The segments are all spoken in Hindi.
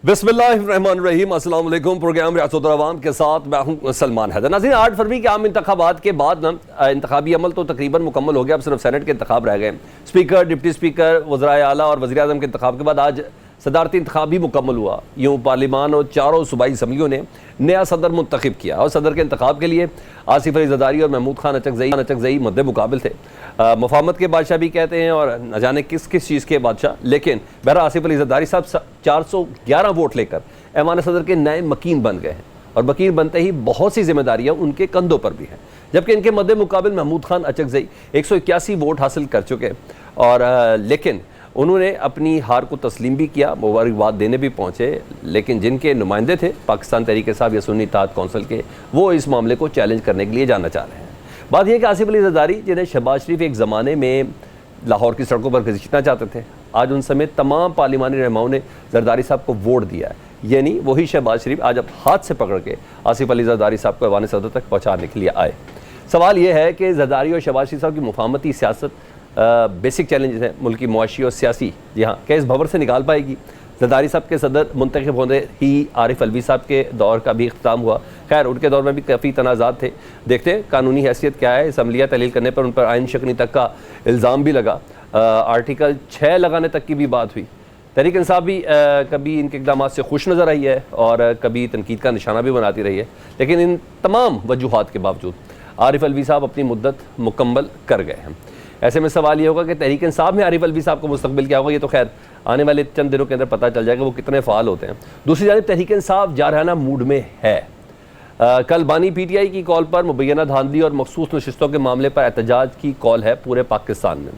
बिस्मिल्लाहिर्रहमानिर्रहीम, अस्सलाम वालेकुम। प्रोग्राम रियासतुल अवाम के साथ मैं हूं सलमान हैदर। नाज़रीन, 8 फरवरी के आम इंतखाबात के बाद इंतखाबी अमल तो तकरीबन मुकम्मल हो गया। अब सिर्फ सेनेट के इंतखाब रह गए। स्पीकर, डिप्टी स्पीकर, वज़राए आला और वज़ीर आज़म के इंतखाब के बाद आज सदारती इंतखाब भी मुकम्मल हुआ। यूँ पार्लिमान और चारों सूबाई असम्बलियों ने नया सदर मुंतखब किया और सदर के इंतखाब के लिए आसिफ अली ज़रदारी और महमूद खान अचकज़ई मद्दे मुकाबिल थे। मुफाहमत के बादशाह भी कहते हैं और न जाने किस किस चीज़ के बादशाह, लेकिन बहरा आसिफ अली ज़रदारी साहब 411 वोट लेकर ऐवान सदर के नए मकीन बन गए हैं और मकीन बनते ही बहुत सी जिम्मेदारियाँ उनके कंधों पर भी हैं। जबकि इनके मद्दे मुकाबिल महमूद खान अचकज़ई 181 वोट हासिल कर चुके और लेकिन उन्होंने अपनी हार को तस्लीम भी किया, मुबारकबाद देने भी पहुँचे। लेकिन जिनके नुमाइंदे थे पाकिस्तान तहरीक इंसाफ या सुन्नी इत्तेहाद कौंसिल के, वो इस मामले को चैलेंज करने के लिए जाना चाह रहे हैं। बात यह कि आसिफ अली ज़रदारी, जिन्हें शहबाज शरीफ एक ज़माने में लाहौर की सड़कों पर घसीटना चाहते थे, आज उन समेत तमाम पार्लिमानी रहनुमाओं ने ज़रदारी साहब को वोट दिया है। यानी वही शहबाज शरीफ आज अब हाथ से पकड़ के आसिफ अली ज़रदारी साहब को ऐवान सदर तक पहुँचाने के लिए आए। सवाल यह है कि ज़रदारी और शहबाज शरीफ साहब की मुफाहमती सियासत बेसिक चैलेंजेस हैं मुल्क की मुआशी और सियासी, जी हाँ, क्या इस भंवर से निकाल पाएगी? ज़रदारी साहब के सदर मुंतखब होने ही आरिफ अलवी साहब के दौर का भी इख्तिताम हुआ। खैर, उनके दौर में भी काफ़ी तनाज़ात थे। देखते हैं कानूनी हैसियत क्या है। असम्बलियाँ तहलील करने पर उन पर आइन शकनी तक का इल्ज़ाम भी लगा। आर्टिकल 6 लगाने तक की भी बात हुई। तहरीक इंसाफ भी कभी इनके इक़दाम से खुश नज़र आई है और कभी तनकीद का निशाना भी बनाती रही है। लेकिन इन तमाम वजूहात के बावजूद आरिफ अलवी साहब अपनी मुद्दत मुकम्मल कर गए हैं। ऐसे में सवाल ये होगा कि तहरीक इंसाफ में आरिफ अलवी साहब को मुस्तकबिल क्या होगा। ये तो खैर आने वाले चंद दिनों के अंदर पता चल जाएगा वो कितने फ़ाल होते हैं। दूसरी जानिब तहरीक इंसाफ जारहाना मूड में है। कल बानी PTI की कॉल पर मुबैना धांधली और मखसूस नशिस्तों के मामले पर एहतजाज की कॉल है पूरे पाकिस्तान में।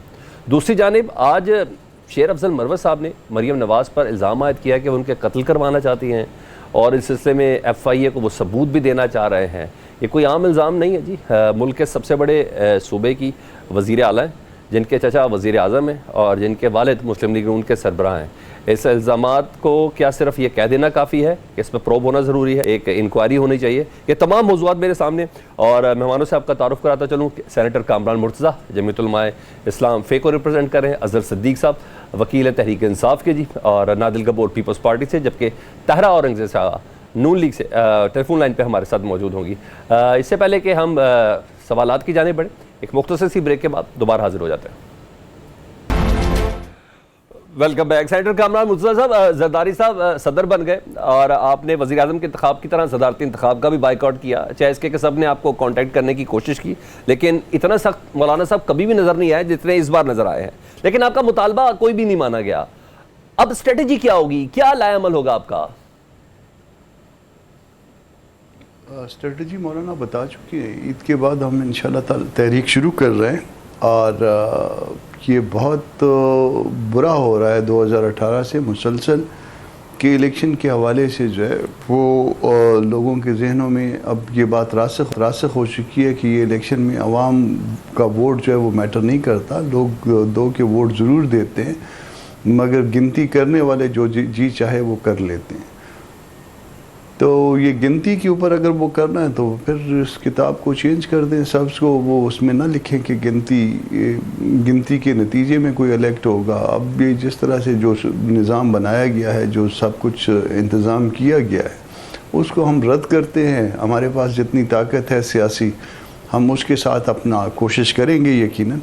दूसरी जानिब आज शेर अफजल मरवत साहब ने मरीम नवाज़ पर इल्ज़ाम आयद किया कि वो उनके कत्ल करवाना चाहती हैं और इस सिलसिले में FIA को वो सबूत भी देना चाह रहे हैं। ये कोई आम इल्ज़ाम नहीं है जी। मुल्क के सबसे बड़े सूबे की वज़ीर आला हैं, जिनके चचा वज़ीर आज़म हैं और जिनके वालिद मुस्लिम लीग नून के सरबराह हैं। इस इल्ज़ामात को क्या सिर्फ ये कह देना काफ़ी है कि इसमें प्रोब होना ज़रूरी है? एक इंक्वायरी होनी चाहिए। ये तमाम मौज़ूआत मेरे सामने और मेहमानों से आपका तारुफ़ कराता चलूँ। सेनेटर कामरान मुर्तज़ा जमीयत उलमाए इस्लाम फ़े को रिप्रेजेंट कर रहे हैं, अज़हर सिद्दीक़ साहब वकील हैं तहरीक इंसाफ के जी, और नादिल गबोर पीपल्स पार्टी से, जबकि तहरा औरंगज़ेब साहब नून लीग से टेलीफोन लाइन पर हमारे साथ मौजूद होंगी। इससे पहले कि हम सवालात की जाने बढ़े, एक मुख्तसर सी ब्रेक के बाद दोबारा हाजिर हो जाते हैं। Welcome back. Senator Kamran Murtaza साहब, ज़रदारी साहब सदर बन गए और आपने वज़ीर आज़म के इंतखाब की तरह सदारती इंतखाब का भी बाइकआउट किया, चाहे इसके कि सब ने आपको कॉन्टैक्ट करने की कोशिश की, लेकिन इतना सख्त मौलाना साहब कभी भी नज़र नहीं आए जितने इस बार नज़र आए हैं। लेकिन आपका मुतालबा कोई भी नहीं माना गया। अब स्ट्रेटजी क्या होगी, क्या लाएअमल होगा आपका? स्ट्रेटजी मौलाना बता चुकी है। ईद के बाद हम इंशाल्लाह तहरीक शुरू कर रहे हैं और ये बहुत बुरा हो रहा है 2018 से मुसलसल के इलेक्शन के हवाले से जो है वो लोगों के जहनों में अब ये बात रासख हो चुकी है कि ये इलेक्शन में अवाम का वोट जो है वो मैटर नहीं करता। लोग दो के वोट ज़रूर देते हैं मगर गिनती करने वाले जो जी चाहे वो कर लेते हैं। तो ये गिनती के ऊपर अगर वो करना है तो फिर इस किताब को चेंज कर दें, सबको वो उसमें ना लिखें कि गिनती के नतीजे में कोई इलेक्ट होगा। अब ये जिस तरह से जो निज़ाम बनाया गया है, जो सब कुछ इंतज़ाम किया गया है, उसको हम रद्द करते हैं। हमारे पास जितनी ताकत है सियासी, हम उसके साथ अपना कोशिश करेंगे। यकीनन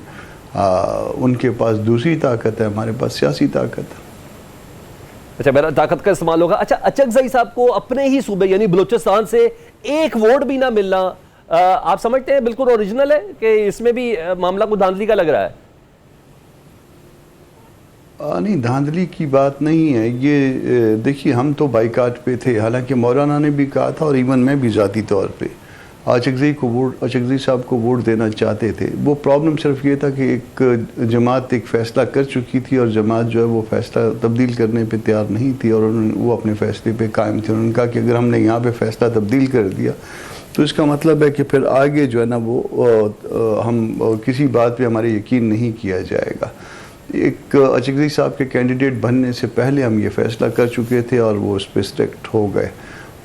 उनके पास दूसरी ताकत है, हमारे पास सियासी ताकत है। अच्छा, मेरा ताकत का इस्तेमाल होगा। अच्छा, अचकज़ई साहब को अपने ही सूबे यानी बलूचिस्तान से एक वोट भी ना मिलना, आप समझते हैं बिल्कुल ओरिजिनल है कि इसमें भी मामला को धांधली का लग रहा है? नहीं, धांधली की बात नहीं है ये। देखिए, हम तो बाइकाट पे थे, हालांकि मौलाना ने भी कहा था और इवन मैं भी ज़ाती तौर पे अचकज़ई साहब को वोट देना चाहते थे। वो प्रॉब्लम सिर्फ ये था कि एक जमात एक फ़ैसला कर चुकी थी और जमात जो है वो फ़ैसला तब्दील करने पे तैयार नहीं थी और वो अपने फ़ैसले पे कायम थे। उन्होंने कहा कि अगर हमने यहाँ पे फ़ैसला तब्दील कर दिया तो इसका मतलब है कि फिर आगे जो है ना वो हम किसी बात पे हमारे यकीन नहीं किया जाएगा। एक अचकज़ई साहब के कैंडिडेट बनने से पहले हम ये फ़ैसला कर चुके थे और वो उस पर स्ट्रिक्ट हो गए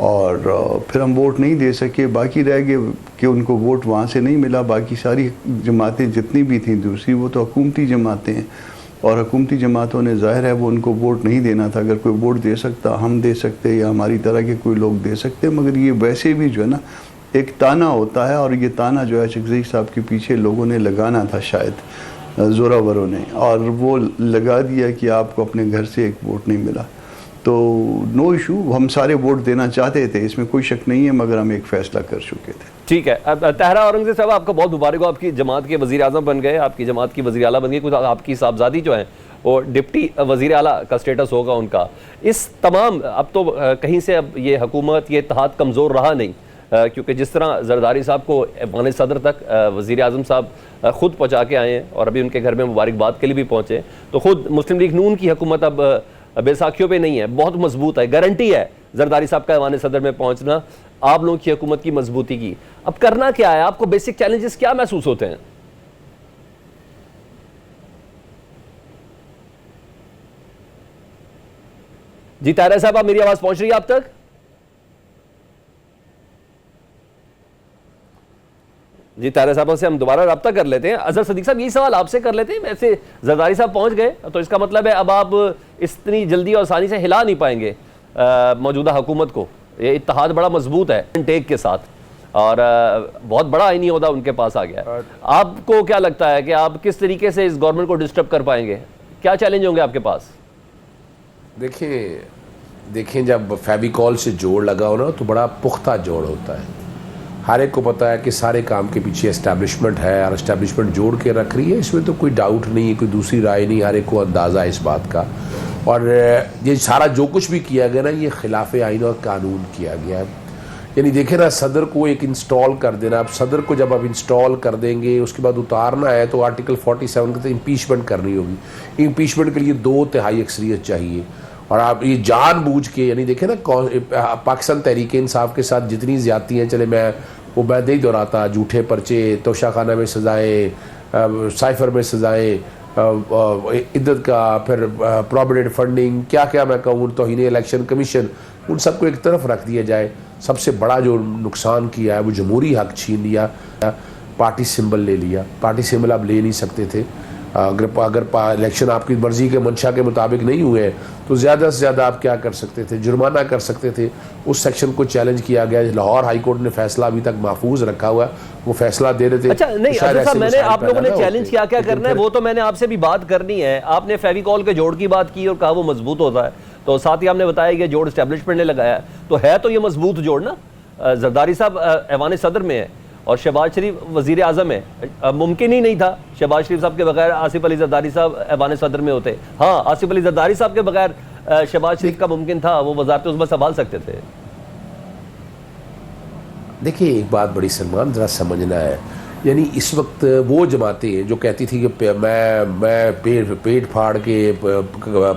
और फिर हम वोट नहीं दे सके। बाकी रह गए कि उनको वोट वहाँ से नहीं मिला। बाकी सारी जमातें जितनी भी थी दूसरी, वो तो हुकूमती जमातें हैं और हुकूमती जमातों ने ज़ाहिर है वो उनको वोट नहीं देना था। अगर कोई वोट दे सकता हम दे सकते या हमारी तरह के कोई लोग दे सकते, मगर ये वैसे भी जो है ना एक ताना होता है, और ये ताना जो है चकज़ई साहब के पीछे लोगों ने लगाना था शायद ज़ोरावरों ने, और वो लगा दिया कि आपको अपने घर से एक वोट नहीं मिला। तो नो इशू, हम सारे वोट देना चाहते थे, इसमें कोई शक नहीं है, मगर हम एक फ़ैसला कर चुके थे। ठीक है। अब तहरा औरंगज़ेब साहब, आपका बहुत मुबारक हो, आपकी जमात के वज़ीर आज़म बन गए, आपकी जमात की वज़ीर आला बन गई। कुछ आपकी साहबजादी जो है वो डिप्टी वज़ीर आला का स्टेटस होगा उनका। इस तमाम, अब तो कहीं से अब ये हुकूमत, ये इत्तेहाद कमज़ोर रहा नहीं, क्योंकि जिस तरह जरदारी साहब को ऐवान सदर तक वज़ीर आज़म साहब ख़ुद पहुँचा के आए हैं और अभी उनके घर में मुबारकबाद के लिए भी पहुँचे, तो ख़ुद मुस्लिम लीग नून की हुकूमत अब बैसाखियों पे नहीं है, बहुत मजबूत है। गारंटी है जरदारी साहब का ऐवान सदर में पहुंचना आप लोगों की हुकूमत की मजबूती की। अब करना क्या है, आपको बेसिक चैलेंजेस क्या महसूस होते हैं? जी तारा साहब, आप, मेरी आवाज पहुंच रही है आप तक? जी तारा साहब से हम दोबारा रब्ता कर लेते हैं। अजहर सदीक साहब, यही सवाल आपसे कर लेते हैं। वैसे जरदारी साहब पहुंच गए तो इसका मतलब है अब आप इतनी जल्दी और आसानी से हिला नहीं पाएंगे मौजूदा हुकूमत को। ये इत्तेहाद बड़ा मजबूत है टेक के साथ, और बहुत बड़ा आईनी ओहदा उनके पास आ गया है। आपको क्या लगता है कि आप किस तरीके से इस गवर्नमेंट को डिस्टर्ब कर पाएंगे? क्या चैलेंज होंगे आपके पास? देखें जब फेविकॉल से जोड़ लगा हो ना तो बड़ा पुख्ता जोड़ होता है। हर एक को पता है कि सारे काम के पीछे एस्टैब्लिशमेंट है और एस्टैब्लिशमेंट जोड़ के रख रही है, इसमें तो कोई डाउट नहीं है, कोई दूसरी राय नहीं, हर एक को अंदाज़ा है इस बात का। और ये सारा जो कुछ भी किया गया ना, ये खिलाफ आइन और कानून किया गया है। यानी देखें ना, सदर को एक इंस्टॉल कर देना, अब सदर को जब आप इंस्टॉल कर देंगे उसके बाद उतारना है तो आर्टिकल 47 के तो इम्पीचमेंट करनी होगी। इम्पीचमेंट के लिए 2/3 अक्सरियत चाहिए, और आप ये जानबूझ के, यानी देखें ना पाकिस्तान तहरीक इंसाफ के साथ जितनी ज़्यादती हैं, चले मैं नहीं दोहराता, झूठे पर्चे, तोशाखाना में सज़ाएँ, साइफर में सज़ाएँ, इद्दत का, फिर प्रोविडेंट फंडिंग, क्या क्या मैं कहूँ, तौहीन इलेक्शन कमीशन, उन सबको एक तरफ रख दिया जाए। सबसे बड़ा जो नुकसान किया है वो जमहूरी हक छीन लिया, पार्टी सिंबल ले लिया। पार्टी सिंबल आप ले नहीं सकते थे। अगर इलेक्शन आपकी मर्जी के मंशा के मुताबिक नहीं हुए तो ज़्यादा से ज़्यादा आप क्या कर सकते थे, जुर्माना कर सकते थे। उस सेक्शन को चैलेंज किया गया। लाहौर हाई कोर्ट ने फैसला अभी तक महफूज रखा हुआ है, वो फैसला दे रहे थे। अच्छा नहीं अजहर साहब, मैंने आप लोगों ने चैलेंज क्या क्या करना है वो तो मैंने आपसे भी बात करनी है। आपने फेविकॉल के जोड़ की बात की और कहा वो मजबूत होता है, तो साथ ही आपने बताया कि जोड़ एस्टैब्लिशमेंट ने लगाया, तो है तो ये मजबूत जोड़ ना। जरदारी साहब ऐवान सदर में है और शहबाज शरीफ वज़ीर आज़म है। मुमकिन ही नहीं था शहबाज शरीफ साहब के बगैर आसिफ अली जरदारी साहब ऐवान सदर में होते। हाँ, आसिफ अली जरदारी साहब के बगैर शहबाज शरीफ का मुमकिन था, वो वज़ारत उज़्मा संभाल सकते थे। देखिए एक बात बड़ी सलमान ज़रा समझना है, यानी इस वक्त वो जमातें जो कहती थी कि मैं पेट फाड़ के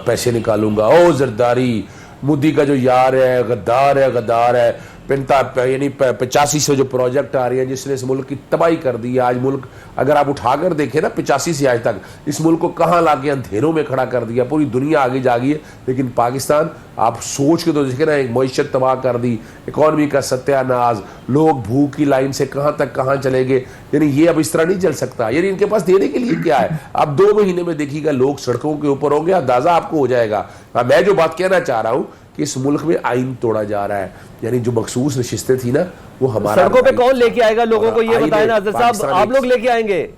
पैसे निकालूंगा, ओ जरदारी मोदी का जो यार है, गद्दार है, यानी 85 से जो प्रोजेक्ट आ रही है जिसने इस मुल्क की तबाही कर दी है। आज मुल्क अगर आप उठाकर देखें ना 85 से आज तक इस मुल्क को कहाँ लाके अंधेरों में खड़ा कर दिया, पूरी दुनिया आगे जा गई है। लेकिन पाकिस्तान, आप सोच के तो देखें ना, एक मईशत तबाह कर दी, इकॉनमी का सत्यानाश, लोग भूख की लाइन से कहाँ तक कहाँ चले गए। यानी ये अब इस तरह नहीं चल सकता। यानी इनके पास देने के लिए क्या है? अब 2 महीने में देखिएगा लोग सड़कों के ऊपर होंगे, अंदाजा आपको हो जाएगा। मैं जो बात कहना चाह रहा हूँ कि इस मुल्क में आइन तोड़ा जा रहा है, यानी जो मखसूस नशिस्तें थी ना, वो हमारा सड़कों पे कौन लेके आएगा लोगों को, ये बताएं ना अजहर साहब। आप लोग लेके आएंगे?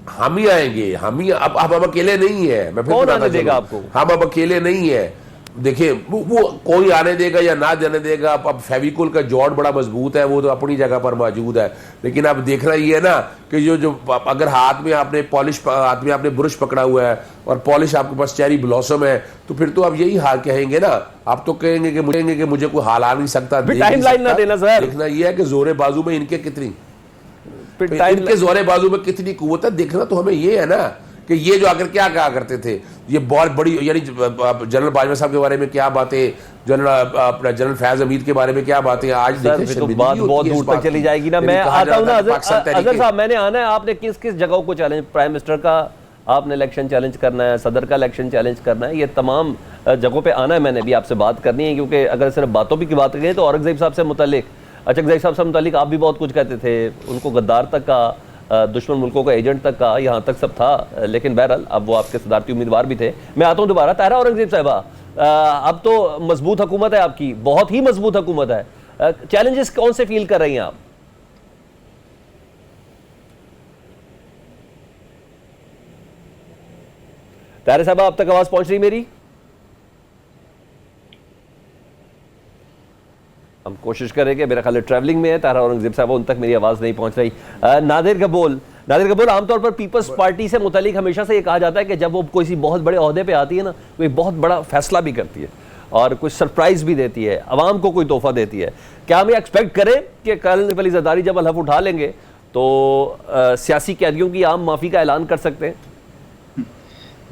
हम ही आएंगे, हम ही। अब हम अकेले नहीं है, मैं फिर कौन आने देगा आपको? हम अब अकेले नहीं है। देखिए वो कोई आने देगा या ना जाने देगा, अब फेविकोल का जोड़ बड़ा मजबूत है, वो तो अपनी जगह पर मौजूद है। लेकिन अब देखना ये है ना कि जो अगर हाथ में आपने ब्रश पकड़ा हुआ है और पॉलिश आपके पास चेरी ब्लॉसम है, तो फिर तो आप यही हाल कहेंगे ना। आप तो कहेंगे कि मुझे कोई हाल आ नहीं सकता। टाइमलाइन ना देना सर। देखना ये है कि जोरे बाजू में इनके जोरे बाजू में कितनी कुव्वत है, देखना तो हमें ये है ना कि ये जो आकर क्या कहा करते थे, ये बहुत बड़ी, यानी जनरल बाजवा साहब के बारे में क्या बातें, जनरल फैज हमीद के बारे में क्या बातें, आज तो बात बहुत दूर तक चली जाएगी ना। मैं आता हूँ ना अजहर साहब, मैंने आना है, आपने किस किस जगहों को चैलेंज, प्राइम मिनिस्टर का आपने इलेक्शन चैलेंज करना है, सदर का इलेक्शन चैलेंज करना है, ये तमाम जगहों पे आना है। मैंने भी आपसे बात करनी है, क्योंकि अगर सिर्फ बातों की बात करें तो औरंगजेब साहब से मुतालिक, अचकज़ई साहब से मुतालिक आप भी बहुत कुछ कहते थे, उनको गद्दार तक का दुश्मन मुल्कों का एजेंट तक का, यहाँ तक सब था, लेकिन बहरहाल अब वो आपके सदारती उम्मीदवार भी थे। मैं आता हूँ दोबारा, ताहिरा औरंगजेब साहिबा, अब तो मजबूत हुकूमत है आपकी, बहुत ही मजबूत हुकूमत है, चैलेंजेस कौन से फील कर रही हैं आप? ताहिरा साहबा, अब तक आवाज पहुंच रही मेरी? हम कोशिश करें कि मेरा ख्याल ट्रैवलिंग में है ताहिरा औरंगजेब साहब, उन तक मेरी आवाज़ नहीं पहुंच रही। नादिर कबूल, आमतौर पर पीपल्स पार्टी से मुतालिक हमेशा से ये कहा जाता है कि जब वो कोई बहुत बड़े ओहदे पे आती है ना, वो एक बहुत बड़ा फैसला भी करती है और कुछ सरप्राइज भी देती है, अवाम को कोई तोहफा देती है। क्या हम ये एक्सपेक्ट करें कि कल नैफ अली जरदारी जब हल्फ उठा लेंगे तो सियासी कैदियों की आम माफ़ी का ऐलान कर सकते हैं?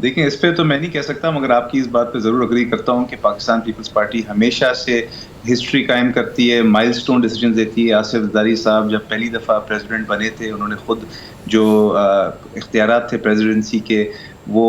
देखिए, इस पे तो मैं नहीं कह सकता, मगर आपकी इस बात पे ज़रूर अग्री करता हूँ कि पाकिस्तान पीपल्स पार्टी हमेशा से हिस्ट्री कायम करती है, माइलस्टोन डिसीजन देती है। आसिफ जरदारी साहब जब पहली दफ़ा प्रेसिडेंट बने थे, उन्होंने खुद जो इख्तियारात थे प्रेसिडेंसी के, वो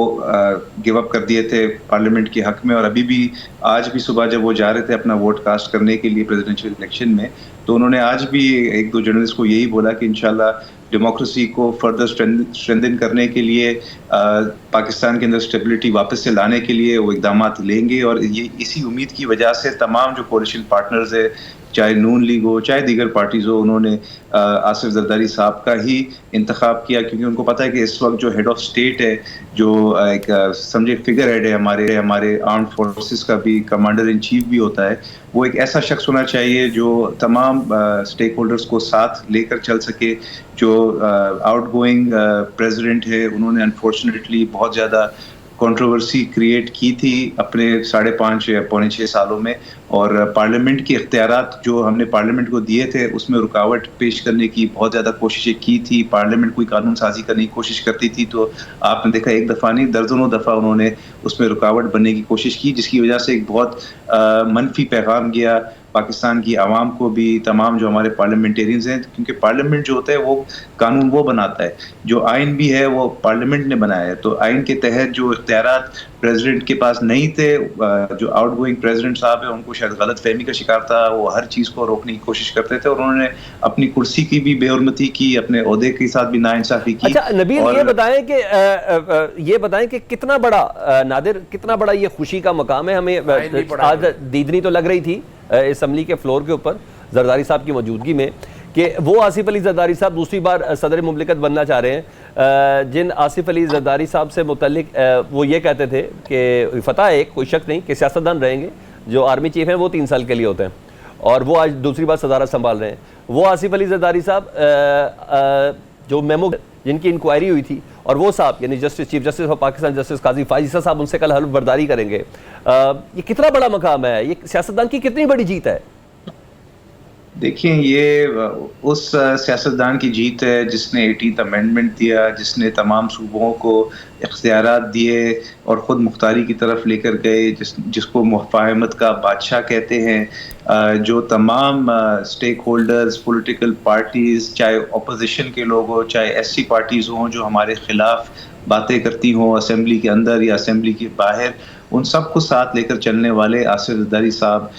गिव अप कर दिए थे पार्लियामेंट के हक में। और अभी भी, आज भी सुबह जब वो जा रहे थे अपना वोट कास्ट करने के लिए प्रेसिडेंशियल इलेक्शन में, तो उन्होंने आज भी एक दो जर्नलिस्ट को यही बोला कि इंशाल्लाह डेमोक्रेसी को फर्दर स्ट्रेंथन करने के लिए, पाकिस्तान के अंदर स्टेबिलिटी वापस से लाने के लिए वो इक़दाम लेंगे। और ये इसी उम्मीद की वजह से तमाम जो कोalition पार्टनर्स है, चाहे नून लीग हो चाहे दीगर पार्टीज हो, उन्होंने आसिफ जरदारी साहब का ही इंतखाब किया, क्योंकि उनको पता है कि इस वक्त जो हेड ऑफ स्टेट है, जो एक समझे फिगर हेड है हमारे आर्म्ड फोर्सेस का भी कमांडर इन चीफ भी होता है, वो एक ऐसा शख्स होना चाहिए जो तमाम स्टेक होल्डर्स को साथ लेकर चल सके। जो आउटगोइंग प्रेसिडेंट है, उन्होंने अनफॉर्चुनेटली बहुत ज़्यादा कंट्रोवर्सी क्रिएट की थी अपने 5.5 या पौने 6 सालों में, और पार्लियामेंट के इख्तियारात जो हमने पार्लियामेंट को दिए थे उसमें रुकावट पेश करने की बहुत ज़्यादा कोशिशें की थी। पार्लियामेंट कोई कानून साजी करने की कोशिश करती थी तो आपने देखा एक दफ़ा नहीं दर्जनों दफ़ा उन्होंने उसमें रुकावट बनने की कोशिश की, जिसकी वजह से एक बहुत मनफी पैगाम गया पाकिस्तान की आवाम को भी, तमाम जो हमारे पार्लियामेंटेरियंस हैं, क्योंकि पार्लियामेंट जो होता है वो कानून वो बनाता है, जो आइन भी है वो पार्लियामेंट ने बनाया है। तो आइन के तहत जो इख्तियारात प्रेसिडेंट के पास नहीं थे, जो आउटगोइंग प्रेसिडेंट साहब है उनको शायद गलत फहमी का शिकार था, वो हर चीज़ को रोकने की कोशिश करते थे और उन्होंने अपनी कुर्सी की भी बेहुरमती की, अपने ओहदे के साथ भी नाइंसाफी की। अच्छा नबील, ये बताएं कि कितना बड़ा, नादिर, कितना बड़ा ये खुशी का मकाम है हमें? आज दीदनी तो लग रही थी असम्बली के फ्लोर के ऊपर जरदारी साहब की मौजूदगी में कि वो आसिफ अली जरदारी साहब दूसरी बार सदर मुमलिकत बनना चाह रहे हैं। जिन आसिफ अली जरदारी साहब से मुतल्लिक वो ये कहते थे कि फतह है, कोई शक नहीं कि सियासतदान रहेंगे, जो आर्मी चीफ हैं वो 3 साल के लिए होते हैं और वो आज दूसरी बार सदारत संभाल रहे हैं। वो आसिफ अली जरदारी साहब जो मेमो जिनकी इंक्वायरी हुई थी, और वो साहब यानी chief justice of Pakistan justice Qazi Faez साहब उनसे कल हल्फ बर्दारी करेंगे। ये कितना बड़ा मकाम है, ये सियासतदान की कितनी बड़ी जीत है? देखिए, ये उस सियासतदान की जीत है जिसने 18th अमेंडमेंट दिया, जिसने तमाम सूबों को इख्तियारात दिए और ख़ुद मुख्तारी की तरफ लेकर गए, जिसको मुफाहमत का बादशाह कहते हैं। जो तमाम स्टेक होल्डर्स, पॉलिटिकल पार्टीज़, चाहे अपोजिशन के लोग हों चाहे SC पार्टीज़ हों, जो हमारे ख़िलाफ़ बातें करती हों असेंबली के अंदर या असेंबली के बाहर, उन सब को साथ लेकर चलने वाले आसिफ जरदारी साहब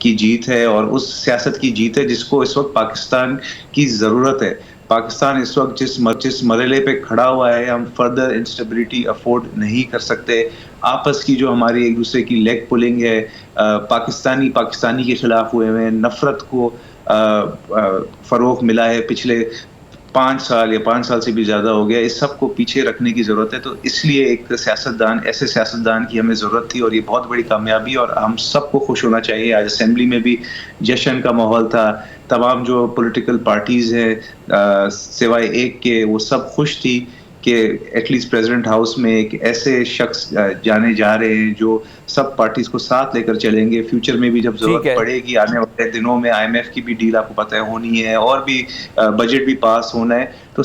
की जीत है और उस सियासत की जीत है जिसको इस वक्त पाकिस्तान की ज़रूरत है। पाकिस्तान इस वक्त जिस मरहले पे खड़ा हुआ है, हम फर्दर इंस्टेबिलिटी अफोर्ड नहीं कर सकते। आपस की जो हमारी एक दूसरे की लेग पुलिंग है, पाकिस्तानी के खिलाफ हुए हैं, नफरत को फ़रोग़ मिला है पिछले 5 साल या 5 साल से भी ज़्यादा हो गया, इस सब को पीछे रखने की ज़रूरत है। तो इसलिए एक सियासतदान, ऐसे सियासतदान की हमें ज़रूरत थी और ये बहुत बड़ी कामयाबी, और हम सबको खुश होना चाहिए। आज असेंबली में भी जश्न का माहौल था, तमाम जो पॉलिटिकल पार्टीज़ हैं सिवाय एक के, वो सब खुश थी कि एटलीस्ट प्रेसिडेंट हाउस में एक ऐसे शख्स जाने जा रहे हैं जो सब पार्टीज को साथ लेकर चलेंगे। फ्यूचर में भी जब जरूरत पड़ेगी, आने वाले दिनों में IMF की भी डील आपको पता है होनी है और भी बजट भी पास होना है, तो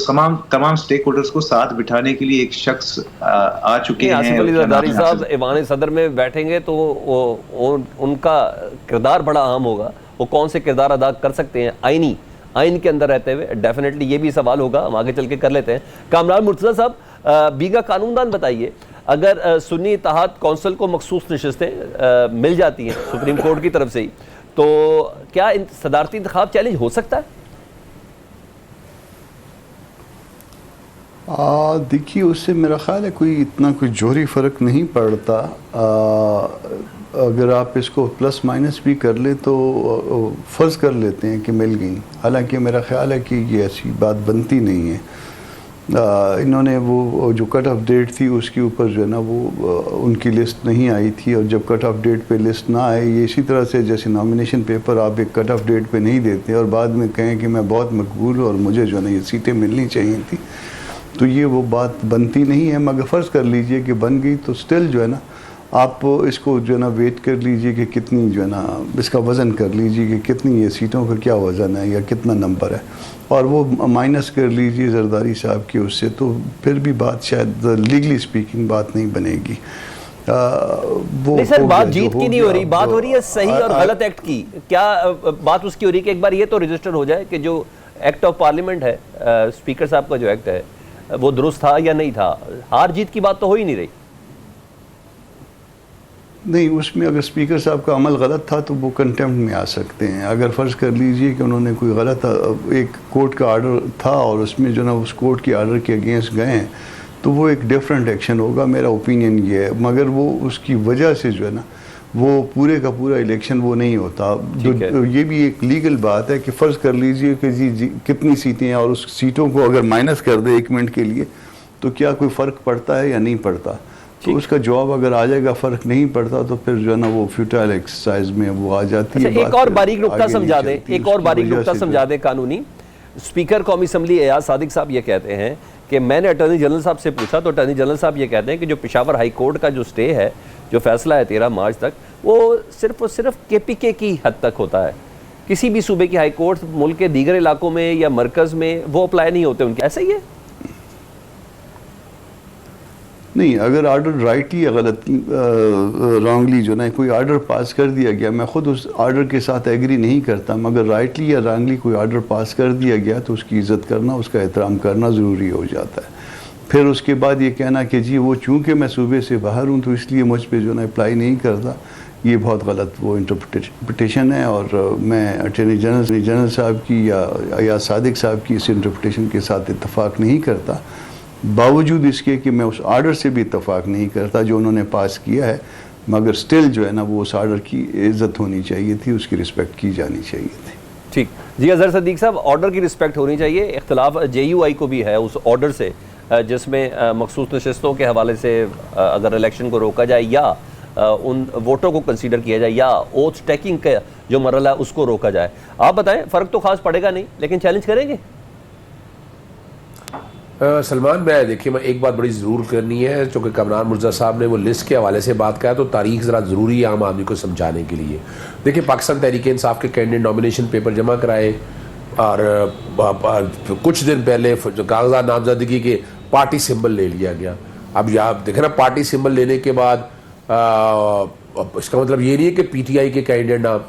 तमाम स्टेक होल्डर्स को साथ बिठाने के लिए एक शख्स आ चुके हैं। आसिफ अली जरदारी साहब ईवान सदर में बैठेंगे तो उनका किरदार बड़ा अहम होगा। वो कौन से किरदार अदा कर सकते हैं आइन के अंदर रहते हुए? डेफिनेटली ये भी सवाल होगा, हम आगे चल के कर लेते हैं। कामरान मुर्तज़ा साहब, बीगा कानूनदान बताइए, अगर सुन्नी इत्तेहाद कौंसिल को मखसूस नशिस्तें मिल जाती हैं सुप्रीम कोर्ट की तरफ से ही, तो क्या सदारती इंतखाब चैलेंज हो सकता है? देखिए उससे मेरा ख्याल है कोई इतना कोई जोहरी फ़र्क नहीं पड़ता। अगर आप इसको प्लस माइनस भी कर ले तो फ़र्ज़ कर लेते हैं कि मिल गई, हालांकि मेरा ख्याल है कि ये ऐसी बात बनती नहीं है। इन्होंने वो जो कट ऑफ डेट थी उसके ऊपर जो है ना वो उनकी लिस्ट नहीं आई थी, और जब कट ऑफ डेट पे लिस्ट ना आए, ये इसी तरह से जैसे नॉमिनेशन पेपर आप एक कट ऑफ डेट पे नहीं देते और बाद में कहें कि मैं बहुत मकबूल हूँ और मुझे जो है ना ये सीटें मिलनी चाहिए थी, तो ये वो बात बनती नहीं है। मगर फ़र्ज़ कर लीजिए कि बन गई तो स्टिल जो है ना आप इसको जो है ना वेट कर लीजिए कि कितनी जो है ना इसका वज़न कर लीजिए कि कितनी ये सीटों का क्या वज़न है या कितना नंबर है, और वो माइनस कर लीजिए जरदारी साहब की उससे, तो फिर भी बात शायद लीगली स्पीकिंग बात नहीं बनेगी। वो नहीं सर, हो बात गया, जीत जो की हो नहीं हो गया। रही, बात हो रही है सही और गलत एक्ट की। क्या बात उसकी हो रही है कि एक बार ये तो रजिस्टर हो जाए कि जो एक्ट ऑफ पार्लियामेंट है, स्पीकर साहब का जो एक्ट है वो दुरुस्त था या नहीं था। हार जीत की बात तो हो ही नहीं रही। नहीं, उसमें अगर स्पीकर साहब का अमल गलत था तो वो कंटेम्प्ट में आ सकते हैं। अगर फ़र्ज़ कर लीजिए कि उन्होंने कोई गलत एक कोर्ट का आर्डर था और उसमें जो ना उस कोर्ट के आर्डर के अगेंस्ट गए हैं तो वो एक डिफरेंट एक्शन होगा, मेरा ओपिनियन ये है। मगर वो उसकी वजह से जो है ना वो पूरे का पूरा इलेक्शन वो नहीं होता। जो ये भी एक लीगल बात है कि फ़र्ज़ कर लीजिए कि जी कितनी सीटें हैं और उस सीटों को अगर माइनस कर दे 1 मिनट के लिए तो क्या कोई फ़र्क पड़ता है या नहीं पड़ता। तो उसका जवाब अगर आ जाएगा फ़र्क नहीं पड़ता तो फिर जो है ना वो फ्यूटाइल एक्सरसाइज में वो आ जाती है। एक और बारीक नुक्ता समझा दें, एक और बारीक नुक्ता समझा दें कानूनी। स्पीकर कौमी असम्बली एयाज सादिक साहब ये कहते हैं कि मैंने अटॉर्नी जनरल साहब से पूछा तो अटॉर्नी जनरल साहब ये कहते हैं कि जो पेशावर हाई कोर्ट का जो स्टे है, जो फैसला है 13 मार्च तक, वो सिर्फ और सिर्फ KPK की हद तक होता है। किसी भी सूबे की हाई कोर्ट मुल्क के दीगर इलाकों में या मरकज़ में वो अप्लाई नहीं होते उनके। ऐसा ही है? नहीं, अगर आर्डर राइटली या गलत रॉन्गली जो ना कोई आर्डर पास कर दिया गया, मैं ख़ुद उस आर्डर के साथ एग्री नहीं करता, मगर राइटली या रॉन्गली कोई आर्डर पास कर दिया गया तो उसकी इज़्ज़त करना, उसका एहतराम करना ज़रूरी हो जाता है। फिर उसके बाद ये कहना कि जी वो चूँकि मैं सूबे से बाहर हूँ तो इसलिए मुझ पर जो ना अप्लाई नहीं करता, ये बहुत गलत वो इंटरप्रटेशन है। और मैं अटॉर्नी जनरल साहब की या सादिक साहब की इस इंटरप्रटेशन के साथ इत्तफाक नहीं करता, बावजूद इसके कि मैं उस आर्डर से भी इत्तफाक नहीं करता जो उन्होंने पास किया है, मगर स्टिल जो है ना वो उस आर्डर की इज़्ज़त होनी चाहिए थी, उसकी रिस्पेक्ट की जानी चाहिए थी। ठीक जी, अजहर सदीक साहब, ऑर्डर की रिस्पेक्ट होनी चाहिए। इख्तलाफ JUI को भी है उस ऑर्डर से जिसमें मखसूस नशस्तों के हवाले से अगर इलेक्शन को रोका जाए या उन वोटों को कंसीडर किया जाए या ओथ टेकिंग का जो मरहला है उसको रोका जाए। आप बताएं, फ़र्क तो खास पड़ेगा नहीं, लेकिन चैलेंज करेंगे? सलमान, मैं देखिए मैं एक बात बड़ी ज़रूर करनी है, चूँकि कमरान मुर्जा साहब ने वो लिस्ट के हवाले से बात कहा तो तारीख ज़रा ज़रूरी है आम आदमी को समझाने के लिए। देखिए, पाकिस्तान तहरीक इंसाफ के कैंडिडेट नॉमिनेशन पेपर जमा कराए और कुछ दिन पहले जो कागजात नामजदगी के पार्टी सिंबल ले लिया गया। अब यहाँ देखें ना, पार्टी सिंबल लेने के बाद इसका मतलब ये नहीं है कि PTI के कैंडिडेट नाम,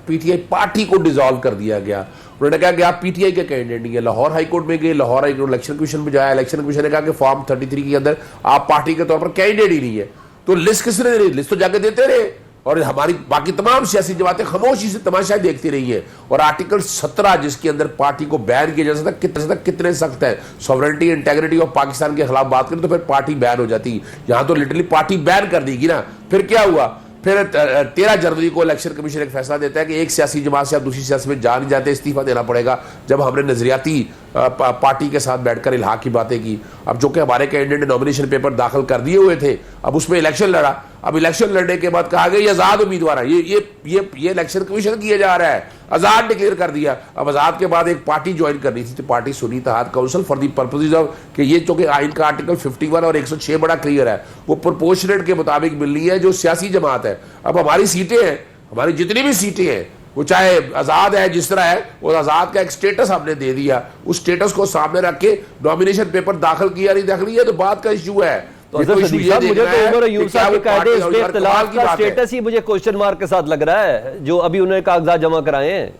PTI पार्टी को डिसॉल्व कर दिया गया। उन्होंने कहा कि आप PTI के कैंडिडेट नहीं है। लाहौर हाई कोर्ट में गए, Lahore high court election commission में जाया, इलेक्शन कमीशन ने कहा कि फॉर्म 33 के अंदर आप पार्टी के तौर पर कैंडिडेट ही नहीं है। तो लिस्ट किसने दे रही? लिस्ट तो जाके देते रहे और हमारी बाकी तमाम सियासी जमातें खामोशी से तमाशा देखती रही है। और आर्टिकल 17 जिसके अंदर पार्टी को बैन किया जा सकता कितने सख्त है, सॉवरेनिटी इंटेग्रिटी ऑफ पाकिस्तान के खिलाफ बात करें तो फिर पार्टी बैन हो जाती। यहाँ तो लिटरली पार्टी बैन कर देगी ना। फिर क्या हुआ? फिर 13 जनवरी को इलेक्शन कमीशन एक फैसला देता है कि एक सियासी जमात से आप दूसरी सियासत में जा नहीं जाते, इस्तीफा देना पड़ेगा। जब हमने नजरियाती पार्टी के साथ बैठकर इल्हाक की बातें की, अब जो कि हमारे कैंडिडेट ने नॉमिनेशन पेपर दाखिल कर दिए हुए थे, अब उसमें इलेक्शन लड़ा। अब इलेक्शन लड़ने के बाद कहा गया ये आज़ाद उम्मीदवार है, ये इलेक्शन कमीशन किया जा रहा है, आज़ाद डिक्लेयर कर दिया। अब आज़ाद के बाद एक पार्टी ज्वाइन करनी थी तो party Sunni Ittehad Council for the purposes of कि ये चूंकि आइन का आर्टिकल 51 और 106 बड़ा क्लियर है, वो प्रोपोर्शनेट के मुताबिक मिलनी है जो सियासी जमात है। अब हमारी सीटें हैं, हमारी जितनी भी सीटें हैं, वो चाहे आज़ाद है जिस तरह है, वो आज़ाद का एक स्टेटस हमने दे दिया। उस स्टेटस को सामने रख के नॉमिनेशन पेपर दाखिल किया नहीं दाखिल किया तो बात का इशू है। तो मुझे तो उमर अयूब साहब के कायदे इस पे इख्तिलाफ का स्टेटस ही मुझे क्वेश्चन मार्क के साथ लग रहा है जो अभी उन्होंने कागजात जमा कराए हैं।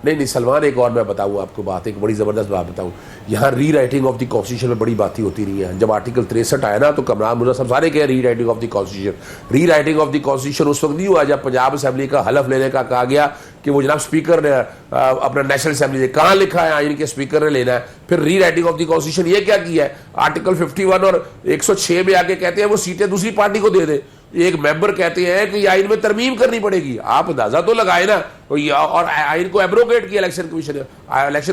नहीं सलमान, एक और मैं बताऊँ आपको बात, एक बड़ी ज़बरदस्त बात बताऊँ। यहाँ री राइटिंग ऑफ द कॉन्स्टिट्यूशन में बड़ी बातें होती रही है। जब आर्टिकल 63 आया ना तो कमरान मुर्जा सब सारे कहे री राइटिंग ऑफ द कॉन्स्टिट्यूशन। री राइटिंग ऑफ द कॉन्स्टिट्यूशन उस वक्त नहीं हुआ जब पंजाब असेंबली का हलफ लेने का कहा गया कि वो जनाब स्पीकर ने अपना नेशनल असेंबली से कहाँ लिखा है आइन के स्पीकर ने लेना है। फिर री राइटिंग ऑफ द कॉन्स्टिट्यूशन ये क्या किया है, आर्टिकल 51 और 106 में आके कहते हैं वो सीटें दूसरी पार्टी को दे दे। एक मेंबर कहते हैं कि आइन में तरमीम करनी पड़ेगी, आप अंदाजा तो लगाए ना। और आइन को एब्रोगेट किया इलेक्शन